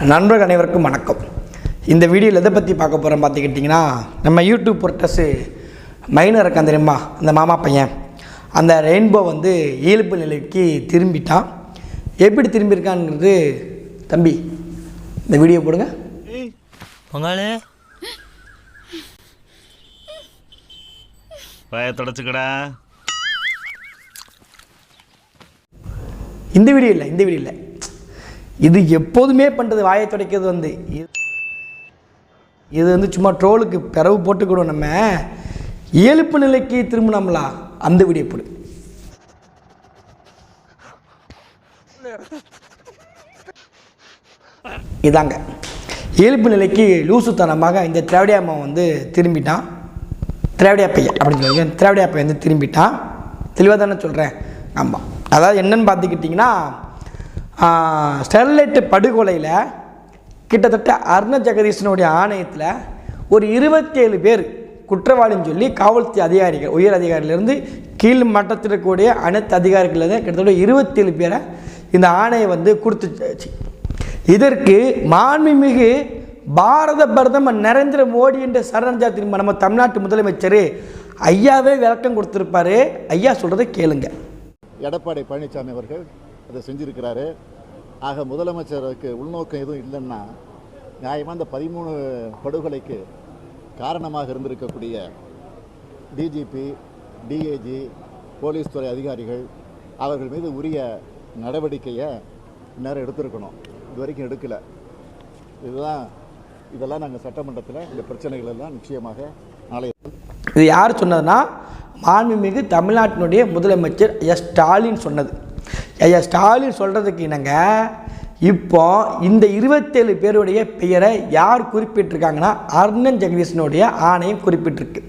நண்பர்கள் அனைவருக்கும் வணக்கம். இந்த வீடியோவில் எதை பற்றி பார்க்க போகிறோம் பார்த்துக்கிட்டிங்கன்னா, நம்ம யூடியூப் பொர்ட்டஸு மைனர் இருக்கான் தெரியுமா, அந்த மாமா பையன், அந்த ரெயின்போ வந்து இயல்பு நிலைக்கு திரும்பிட்டான். எப்படி திரும்பியிருக்கான்ங்கிறது தம்பி இந்த வீடியோ போடுங்க. பொங்காலே வாயை தொடச்சுக்கடா. இந்த வீடியோ இல்லை, இது எப்போதுமே பண்ணுறது. வாயை துடைக்கிறது வந்து இது வந்து சும்மா ட்ரோலுக்கு பிறவு போட்டுக்கிடும். நம்ம இயல்பு நிலைக்கு திரும்பினோம்லா, அந்த வீடியோ போடு. இதாங்க இயல்பு நிலைக்கு லூசுத்தனமாக இந்த திராவிடியா அம்மா வந்து திரும்பிட்டான். திராவிடியா பையன் அப்படின்னு சொல்லி திராவிடியா பையன் வந்து திரும்பிட்டான். தெளிவாக தானே சொல்கிறேன். ஆமாம், அதாவது என்னன்னு பார்த்துக்கிட்டிங்கன்னா, ஸ்டெர்லைட் படுகொலையில் கிட்டத்தட்ட அருண ஜெகதீசனுடைய ஆணையத்தில் ஒரு 27 பேர் குற்றவாளின்னு சொல்லி காவல்துறை அதிகாரிகள், உயர் அதிகாரியிலேருந்து கீழ் மட்டத்தில் இருக்கக்கூடிய அனைத்து அதிகாரிகள் கிட்டத்தட்ட 27 பேரை இந்த ஆணையை வந்து கொடுத்துச்சு. இதற்கு மாண்புமிகு பாரத பிரதமர் நரேந்திர மோடி என்ற சரணஞ்சா திரும்ப நம்ம தமிழ்நாட்டு முதலமைச்சர் ஐயாவே விளக்கம் கொடுத்துருப்பாரு. ஐயா சொல்கிறத கேளுங்க. எடப்பாடி பழனிசாமி அவர்கள் அதை செஞ்சுருக்கிறாரு. ஆக முதலமைச்சருக்கு உள்நோக்கம் எதுவும் இல்லைன்னா, நியாயமாக இந்த 13 படுகொலைக்கு காரணமாக இருந்திருக்கக்கூடிய டிஜிபி, டிஏஜி, போலீஸ் துறை அதிகாரிகள் அவர்கள் மீது உரிய நடவடிக்கையை நேரம் எடுத்திருக்கணும். இது வரைக்கும் எடுக்கலை. இதெல்லாம் நாங்கள் சட்டமன்றத்தில் இந்த பிரச்சனைகள் எல்லாம் நிச்சயமாக நாளை. இது யார் சொன்னதுன்னா, மாண்புமிகு தமிழ்நாட்டினுடைய முதலமைச்சர் ஐயா ஸ்டாலின் சொன்னது. ஐயா ஸ்டாலின் சொல்கிறதுக்கு என்னங்க, இப்போ இந்த 27 பேருடைய பெயரை யார் குறிப்பிட்டிருக்காங்கன்னா, அருணன் ஜெகதீசனுடைய ஆணையம் குறிப்பிட்டிருக்கு.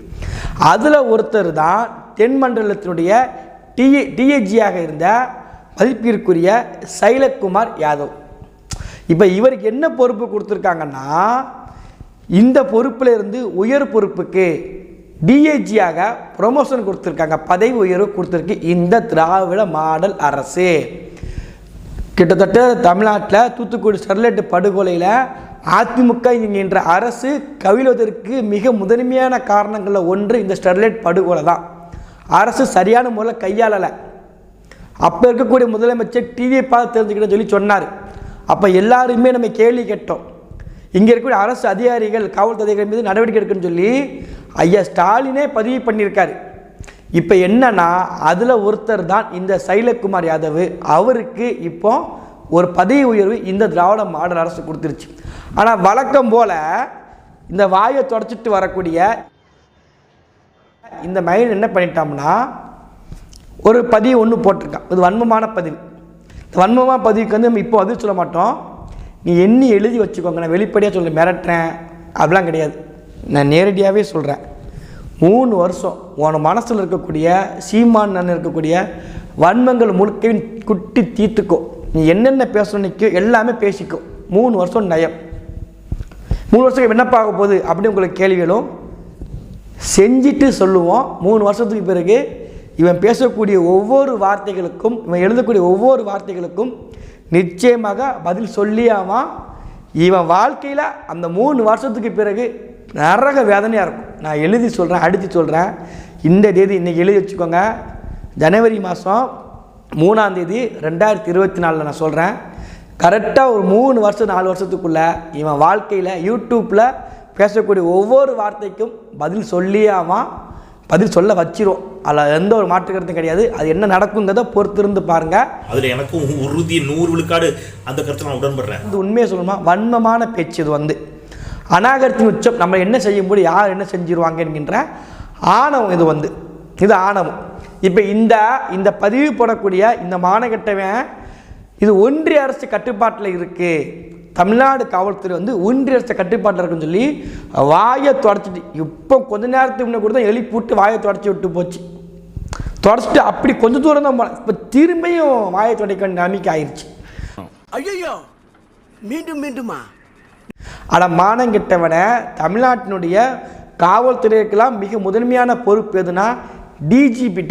அதில் ஒருத்தர் தான் தென்மண்டலத்தினுடைய டிஏஜியாக இருந்த மதிப்பிற்குரிய சைலக்குமார் யாதவ். இப்போ இவருக்கு என்ன பொறுப்பு கொடுத்துருக்காங்கன்னா, இந்த பொறுப்பில் இருந்து உயர் பொறுப்புக்கு டிஏஜியாக ப்ரொமோஷன் கொடுத்துருக்காங்க, பதவி உயர்வு கொடுத்துருக்கு இந்த திராவிட மாடல் அரசு. கிட்டத்தட்ட தமிழ்நாட்டில் தூத்துக்குடி ஸ்டெர்லைட் படுகொலையில் அதிமுக என்கின்ற அரசு கவிழ்வதற்கு மிக முதன்மையான காரணங்களில் ஒன்று இந்த ஸ்டெர்லைட் படுகொலை தான். அரசு சரியான முறையில் கையாளலை. அப்போ இருக்கக்கூடிய முதலமைச்சர் டிவியை பார்த்து தெரிஞ்சுக்கிட்ட சொல்லி சொன்னார். அப்போ எல்லாருமே நம்ம கேள்வி கேட்டோம், இங்கே இருக்கக்கூடிய அரசு அதிகாரிகள், காவல்துறை அதிகாரிகள் மீது நடவடிக்கை எடுக்குன்னு சொல்லி ஐயா ஸ்டாலினே பதிவு பண்ணியிருக்காரு. இப்போ என்னன்னா, அதில் ஒருத்தர் தான் இந்த சைலக்குமார் யாதவ். அவருக்கு இப்போ ஒரு பதவி உயர்வு இந்த திராவிட மாடல் அரசு கொடுத்துருச்சு. ஆனால் வழக்கம் போல் இந்த வாயை தொடச்சிட்டு வரக்கூடிய இந்த மைண்ட் என்ன பண்ணிட்டோம்னா, ஒரு பதிவு ஒன்று போட்டிருக்கான். இது வன்மமான பதிவு. இந்த வன்மமான பதிவுக்கு வந்து நம்ம இப்போ அது சொல்ல மாட்டோம். நீ எண்ணி எழுதி வச்சுக்கோங்க. நான் வெளிப்படையாக சொல்ல மிரட்டுறேன் அப்படிலாம் கிடையாது. நான் நேரடியாகவே சொல்கிறேன். 3 வருஷம் உன மனசில் இருக்கக்கூடிய சீமான் இருக்கக்கூடிய வன்மங்கள் முழுக்க குட்டி தீர்த்துக்கோ. நீ என்னென்ன பேசணுக்கோ எல்லாமே பேசிக்கோ. 3 வருஷம் நயம். 3 வருஷத்துக்கு என்னப்பா ஆக போகுது அப்படின்னு உங்களுக்கு கேள்விகளும் செஞ்சுட்டு சொல்லுவோம். 3 வருஷத்துக்கு பிறகு இவன் பேசக்கூடிய ஒவ்வொரு வார்த்தைகளுக்கும், இவன் எழுதக்கூடிய ஒவ்வொரு வார்த்தைகளுக்கும் நிச்சயமாக பதில் சொல்லியாமா. இவன் வாழ்க்கையில் அந்த 3 வருஷத்துக்கு பிறகு நரக வேதனையாக இருக்கும். நான் எழுதி சொல்கிறேன், அடித்து சொல்கிறேன். இந்த தேதி இன்றைக்கி எழுதி வச்சுக்கோங்க. ஜனவரி மாதம் 3ஆம் தேதி 2024 நான் சொல்கிறேன். கரெக்டாக ஒரு 3 வருஷம் 4 வருஷத்துக்குள்ளே இவன் வாழ்க்கையில் யூடியூப்பில் பேசக்கூடிய ஒவ்வொரு வார்த்தைக்கும் பதில் சொல்லியாமா, பதில் சொல்ல வச்சிரும். அதில் எந்த ஒரு மாற்று கருத்தும் கிடையாது. அது என்ன நடக்குங்கிறத பொறுத்திருந்து பாருங்கள். அதில் எனக்கும் உறுதி 100 விழுக்காடு அந்த கருத்தை நான் உடன்படுறேன். இது உண்மையை சொல்லணுமா, வன்மமான பேச்சு. இது வந்து அநாகரிகத்தின் உச்சம். நம்ம என்ன செய்ய முடியும், யார் என்ன செஞ்சிருவாங்க என்கின்ற ஆணவம். இது ஆணவம். இப்போ இந்த பதிவு போடக்கூடிய இந்த மானகட்டவன் இது ஒன்றிய அரசு கட்டுப்பாட்டில் இருக்குது. தமிழ்நாடு காவல்துறை வந்து ஒன்றிய அரசு கட்டுப்பாட்டில் இருக்குன்னு சொல்லி வாயை தொடச்சிட்டு, இப்போ கொஞ்ச நேரத்துக்கு முன்னே கூட தான் எழுப்பிவிட்டு வாயை தொடச்சி விட்டு போச்சு. தொடச்சிட்டு அப்படி கொஞ்சம் தூரம் தான் போனேன். இப்போ திரும்பியும் வாயை துடைக்க நம்பிக்கை ஆயிடுச்சு. ஐயோ, மீண்டுமா? ஆனால் மானங்கிட்டவனை தமிழ்நாட்டினுடைய காவல்துறைக்கெல்லாம் மிக முதன்மையான பொறுப்பு எதுனா டிஜிபி,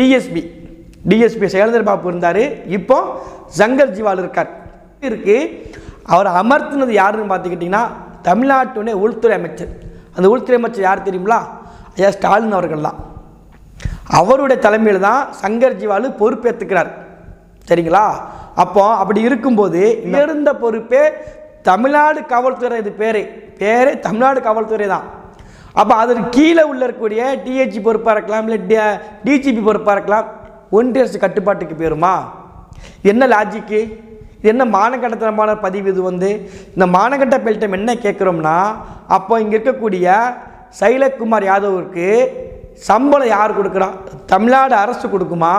டிஎஸ்பி சைலேந்திர பாபு இருந்தார். இப்போ ஜங்கர் ஜிவால் இருக்கார். இருக்குது அவர் அமர்த்தினது யாருன்னு பார்த்துக்கிட்டிங்கன்னா தமிழ்நாட்டுடைய உள்துறை அமைச்சர். அந்த உள்துறை அமைச்சர் யார் தெரியுங்களா? ஐயா ஸ்டாலின் அவர்கள் தான். அவருடைய தலைமையில் தான் சங்கர் ஜிவாலு பொறுப்பேற்றுக்கிறார். சரிங்களா? அப்போ அப்படி இருக்கும்போது இருந்த பொறுப்பே தமிழ்நாடு காவல்துறை. இது பேரே தமிழ்நாடு காவல்துறை தான். அப்போ அதற்கு கீழே உள்ள இருக்கக்கூடிய டிஹெச்சி பொறுப்பாக இருக்கலாம், இல்லை டிஜிபி பொறுப்பாக இருக்கலாம். ஒன்றிய அரசு கட்டுப்பாட்டுக்கு போயிருமா? என்ன லாஜிக்கு? இது என்ன மானக்கட்டத்தனமான பதிவு? இது இந்த மானக்கட்ட பெல்ட்டம் என்ன கேட்குறோம்னா, அப்போ இங்கே இருக்கக்கூடிய சைலக்குமார் யாதவுக்கு சம்பளம் யார் கொடுக்குறா? தமிழ்நாடு அரசு கொடுக்குமா,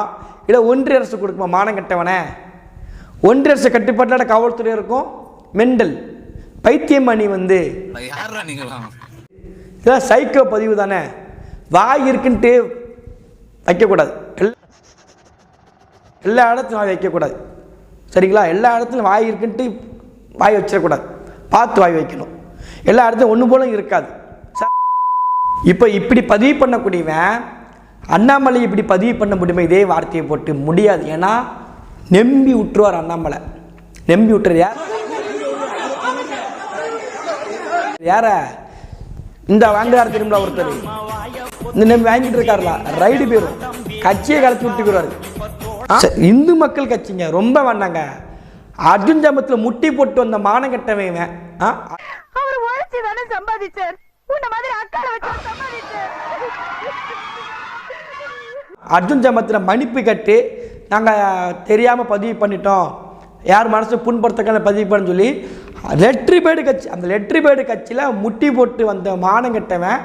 இல்லை ஒன்றிய அரசு கொடுக்குமா? மானக்கட்டவனே, ஒன்றிய அரசு கட்டுப்பாட்டான காவல்துறை இருக்கும். மெண்டல் பைத்தியமணி இதெல்லாம் சைக்கோ பதிவு தானே. வாய் இருக்குன்ட்டு வைக்கக்கூடாது. எல்லா இடத்துலையும் வாய் வைக்கக்கூடாது. சரிங்களா? எல்லா இடத்துலையும் வாய் இருக்குன்ட்டு வாய் வச்சிடக்கூடாது. பார்த்து வாய் வைக்கணும். எல்லா இடத்துலையும் ஒன்று போல இருக்காது. இப்போ இப்படி பதிவு பண்ணக்கூடியவன் அண்ணாமலை இப்படி பதிவு பண்ண முடியுமா? இதே வார்த்தையை போட்டு முடியாது. ஏன்னா நம்பி விட்டுருவார் அண்ணாமலை. நம்பி விட்டுறது யார? இந்த வாங்குறாரு திரும்ப ஒருத்தர், இந்த நம்பி வாங்கிட்டு இருக்காருல, ரைடு பேரும் கட்சியை கலச்சி விட்டுக்கிறாரு. இந்து மக்கள் கட்சிங்க ரொம்ப வேண்டாங்க. அர்ஜுன் ஜாமத்தில் முட்டி போட்டு வந்த மானங்கட்டவன் அர்ஜுன் ஜாமத்தில் மன்னிப்பு கட்டு நாங்கள் தெரியாமல் பதிவு பண்ணிட்டோம், யார் மனசு புண்படுத்தக்கான பதிவு பண்ணு சொல்லி லெட்ரி பேடு கட்சி, அந்த லெட்ரி பேடு கட்சியில் முட்டி போட்டு வந்த மானங்கட்டவன்.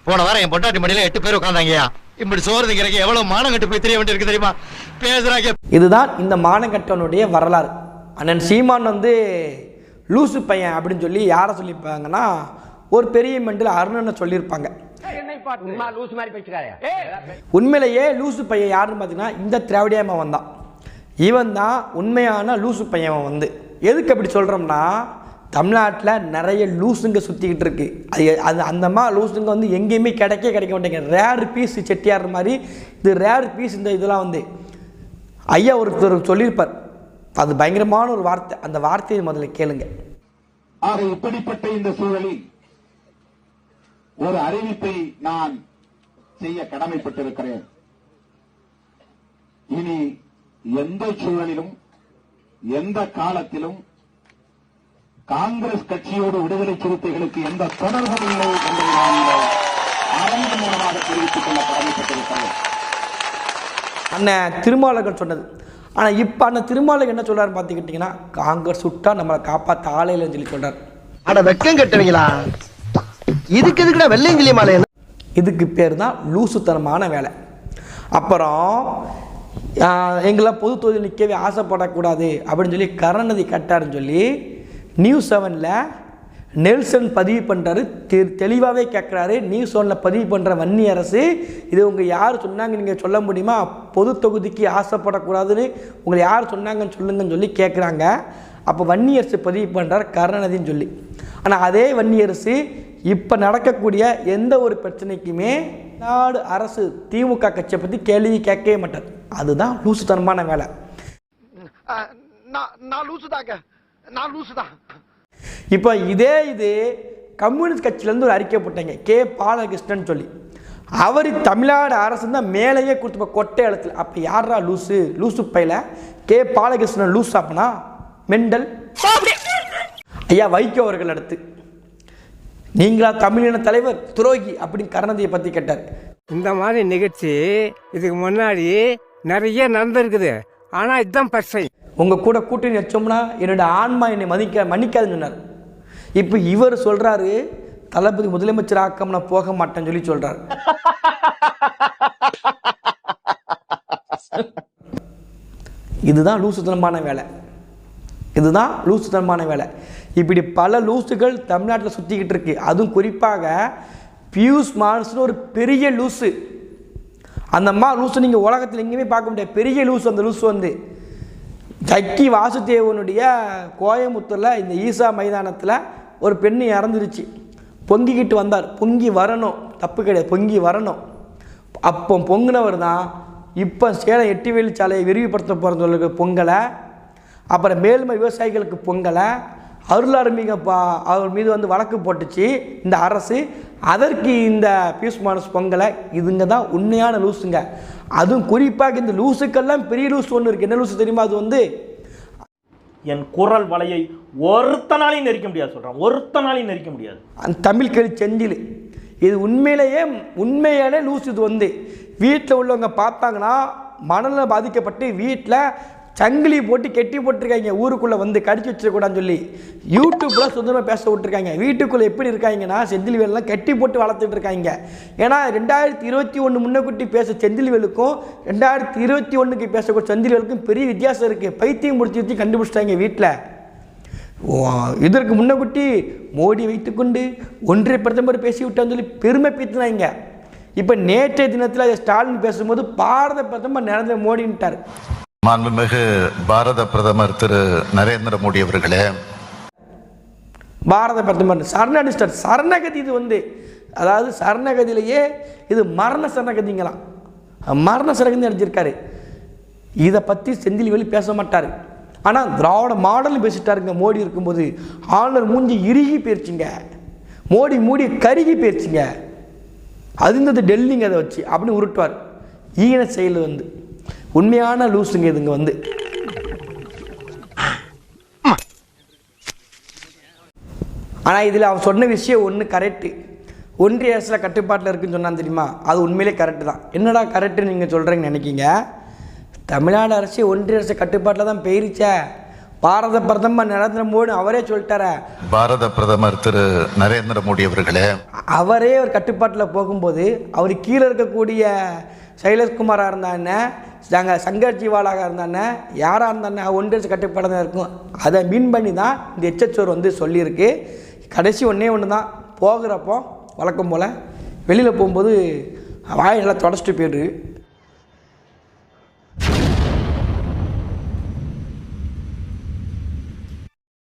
போன வாரம் என் பொண்டாட்டி மடியில 8 பேர் உட்காந்தாங்கயா. இப்படி சோறு திங்கிறக்கு எவ்வளவு மானங்கட்டு போய் தெரிய வேண்டியிருக்கு தெரியுமா? பேசுறாங்க. இதுதான் இந்த மானங்கட்டவனுடைய வரலாறு. அண்ணன் சீமான் லூசு பையன் அப்படின்னு சொல்லி யாரை சொல்லியிருப்பாங்கன்னா, ஒரு பெரிய மெண்டில் அருணனை சொல்லியிருப்பாங்க. உண்மையிலேயே லூசு பையன் யாருன்னு பார்த்தீங்கன்னா இந்த திராவிடியாம வந்தான். இவன் தான் உண்மையான லூசு பையன். எதுக்கு அப்படி சொல்கிறோம்னா, தமிழ்நாட்டில் நிறைய லூசுங்க சுற்றிக்கிட்டு இருக்கு. அது அந்தமா லூசுங்க எங்கேயுமே கிடைக்க மாட்டேங்க. ரேர் பீஸ் செட்டியார் மாதிரி இது ரேர் பீஸ். இந்த இதெல்லாம் ஐயா ஒருத்தர் சொல்லியிருப்பார், அது பயங்கரமான ஒரு வார்த்தை. அந்த வார்த்தையை முதல்ல கேளுங்க. ஆக இப்படிப்பட்ட இந்த சூழலில் ஒரு அறிவிப்பை நான் செய்ய கடமைப்பட்டிருக்கிறேன். இனி எந்த சூழலிலும் எந்த காலத்திலும் காங்கிரஸ் கட்சியோடு விடுதலை சிறுத்தைகளுக்கு எந்த தொடர்பும் இல்லை என்று நான் அரங்கு மூலமாக தெரிவித்துக் கொள்ள கடமைப்பட்டிருக்கிறேன். அண்ணன் திருமாவளவன் சொன்னது. ஆனால் இப்போ அண்ணன் திருமாவளவன் என்ன சொல்றாரு பார்த்துக்கிட்டீங்கன்னா, காங்கிரஸ் சுட்டா நம்மளை காப்பாற்ற ஆலையிலன்னு சொல்லி சொல்றாரு. அட வெக்கம் கட்டுவீங்களா? இதுக்கு எதுக்குடா வெள்ளையங்கிலி மாலை? இதுக்கு பேர் தான் லூசுத்தனமான வேலை. அப்புறம் எங்களாம் பொது தொகுதியில் நிற்கவே ஆசைப்படக்கூடாது அப்படின்னு சொல்லி கருணாநிதி கட்டாருன்னு சொல்லி நியூஸ் 7ல் நெல்சன் பதிவு பண்ணுறாரு. தெளிவாகவே கேட்குறாரு. நியூஸ் 1ல் பதிவு பண்ணுற வன்னி அரசு, இது உங்கள் யார் சொன்னாங்க நீங்கள் சொல்ல முடியுமா? பொது தொகுதிக்கு ஆசைப்படக்கூடாதுன்னு உங்களை யார் சொன்னாங்கன்னு சொல்லுங்கன்னு சொல்லி கேட்குறாங்க. அப்போ வன்னி அரசு பதிவு பண்ணுறார் கருணாநிதின்னு சொல்லி. ஆனால் அதே வன்னி அரசு இப்போ நடக்கக்கூடிய எந்த ஒரு பிரச்சனைக்குமே நாடு அரசு திமுக கட்சியை பற்றி கேள்வி கேட்கவே மாட்டார். அதுதான் லூசுத்தனமான வேலை. இப்போ இது கம்யூனிஸ்ட் கட்சியிலேருந்து ஒரு அறிக்கை போட்டாங்க, கே பாலகிருஷ்ணன் சொல்லி. அவர் தமிழ்நாடு அரசு தான் மேலேயே கொடுத்து கொட்டை இடத்துல. அப்போ யாரா லூசு பையில கே பாலகிருஷ்ணன் லூஸ் அப்பனா மெண்டல். ஐயா வைகோ அவர்கள் அடுத்து, நீங்களா தமிழின தலைவர் துரோகி அப்படின்னு கருணாநிதியை பற்றி கேட்டார். இந்த மாதிரி நிகழ்ச்சி இதுக்கு முன்னாடி நிறைய நடந்திருக்குது. ஆனால் இதுதான் பர்சை. உங்கள் கூட கூட்டணி வச்சோம்னா என்னோட ஆன்மா என்னை மன்னிக்காதுன்னு சொன்னார். இப்போ இவர் சொல்கிறாரு, தளபதி முதலமைச்சர் ஆக்கம் நான் போக மாட்டேன்னு சொல்லி சொல்கிறார். இதுதான் லூசுத்தனமான வேலை. இதுதான் லூசுத்தனமான வேலை. இப்படி பல லூசுகள் தமிழ்நாட்டில் சுற்றிக்கிட்டு இருக்கு. அதுவும் குறிப்பாக பியூஷ் மான்ஸ்னு ஒரு பெரிய லூசு. அந்த லூசு நீங்கள் உலகத்தில் எங்கேயுமே பார்க்க முடியாது. பெரிய லூசு. அந்த லூசு ஜக்கி வாசுதேவனுடைய கோயம்புத்தூரில் இந்த ஈசா மைதானத்தில் ஒரு பெண்ணு இறந்துருச்சு. பொங்கிக்கிட்டு வந்தார். பொங்கி வரணும், தப்பு கிடையாது, பொங்கி வரணும். அப்போ பொங்கினவர் தான் இப்போ சேலம் 8 சாலையை விரிவுபடுத்த போகிற பொங்கலை, அப்புறம் மேல்மை விவசாயிகளுக்கு பொங்கலை, அருளாளர் அவர் மீது வந்து வழக்கு போட்டுச்சு இந்த அரசு. அதற்கு இந்த பியூஷ் மானஸ் பொங்கலை. இதுங்க தான் உண்மையான லூஸுங்க. அதுவும் குறிப்பாக இந்த லூஸுக்கெல்லாம் பெரிய லூஸ் ஒன்று இருக்குது. என்ன லூஸு தெரியுமா? அது வந்து என் குரல் வலையை ஒருத்தனாலையும் நெரிக்க முடியாது சொல்கிறான். ஒருத்தனாலையும் நெரிக்க முடியாது. அந்த தமிழ் கேள்வி செந்தில் இது உண்மையாலே லூஸ். இது வந்து வீட்டில் உள்ளவங்க பார்த்தாங்கன்னா மனநலம் பாதிக்கப்பட்டு வீட்டில் சங்கிலி போட்டு கெட்டி போட்டிருக்காங்க. ஊருக்குள்ளே வந்து கடிச்சு வச்சிடக்கூடாதுன்னு சொல்லி யூடியூப்பில் சுதந்திரமாக பேச விட்டுருக்காங்க. வீட்டுக்குள்ளே எப்படி இருக்காங்கன்னா செந்தில்வேலாம் கெட்டி போட்டு வளர்த்துட்டு இருக்காங்க. ஏன்னா 2021 முன்னக்கூட்டி பேச செந்தில்வேலுக்கும் 2021க்கு பேசக்கூடிய செந்தில்வேலுக்கும் பெரிய வித்தியாசம் இருக்குது. பைத்தியம் முடிச்சு கண்டுபிடிச்சிட்டாங்க வீட்டில். இதற்கு முன்னக்கூட்டி மோடி வைத்துக்கொண்டு ஒன்றிய பிரதமர் பேசிவிட்டான்னு சொல்லி பெருமை பேசினாங்க. இப்போ நேற்றைய தினத்தில் ஸ்டாலின் பேசும்போது பாரத பிரதமர் நரேந்திர மோடின்ட்டார். மாண்புமிகு பாரத பிரதமர் திரு நரேந்திர மோடி அவர்களே, பாரத பிரதமர் சரணடிஸ்டர் சரணகதி. இது வந்து அதாவது சரணகதியிலேயே இது மரண சரணகதிங்களாம். மரண சரணகதி அடிச்சிருக்காரு. இதை பற்றி செந்தில்வேலு பேச மாட்டார். ஆனால் திராவிட மாடல் பேசிட்டாருங்க மோடி இருக்கும்போது. ஆளுநர் மூஞ்சி இறுகி போயிடுச்சுங்க. மோடி கருகி போயிடுச்சுங்க. அது இந்த டெல்லிங்க அதை வச்சு அப்படின்னு உருட்டுவார். ஈன செயல் வந்து உண்மையான லூஸுங்க இதுங்க வந்து. ஆனால் இதில் அவன் சொன்ன விஷயம் ஒன்று கரெக்டு. ஒன்றிய அரசில் கட்டுப்பாட்டில் இருக்குன்னு சொன்னான் தெரியுமா? அது உண்மையிலே கரெக்டு தான். என்னடா கரெக்டுன்னு நீங்கள் சொல்கிறீங்கன்னு நினைக்கிங்க. தமிழ்நாடு அரசு ஒன்றிய அரசு கட்டுப்பாட்டில் தான் போயிருச்சே. பாரத பிரதமர் நரேந்திர மோடி அவரே சொல்லிட்டார. பாரத பிரதமர் திரு நரேந்திர மோடி அவர்களே, அவரே ஒரு கட்டுப்பாட்டில் போகும்போது அவர் கீழே இருக்கக்கூடிய சைலேஷ்குமாராக இருந்தானே, சங்கர் ஜிவாலாக இருந்தானே, யாராக இருந்தானே ஒன்றிய அரசு கட்டுப்பாடு தான் இருக்கும். அதை மீன் பண்ணி தான் இந்த எச்எச்ஓர் வந்து சொல்லியிருக்கு. கடைசி ஒன்று தான், போகிறப்போ வழக்கம் போல் வெளியில் போகும்போது வாயை நல்லா தொடச்சிட்டு போயிடுது.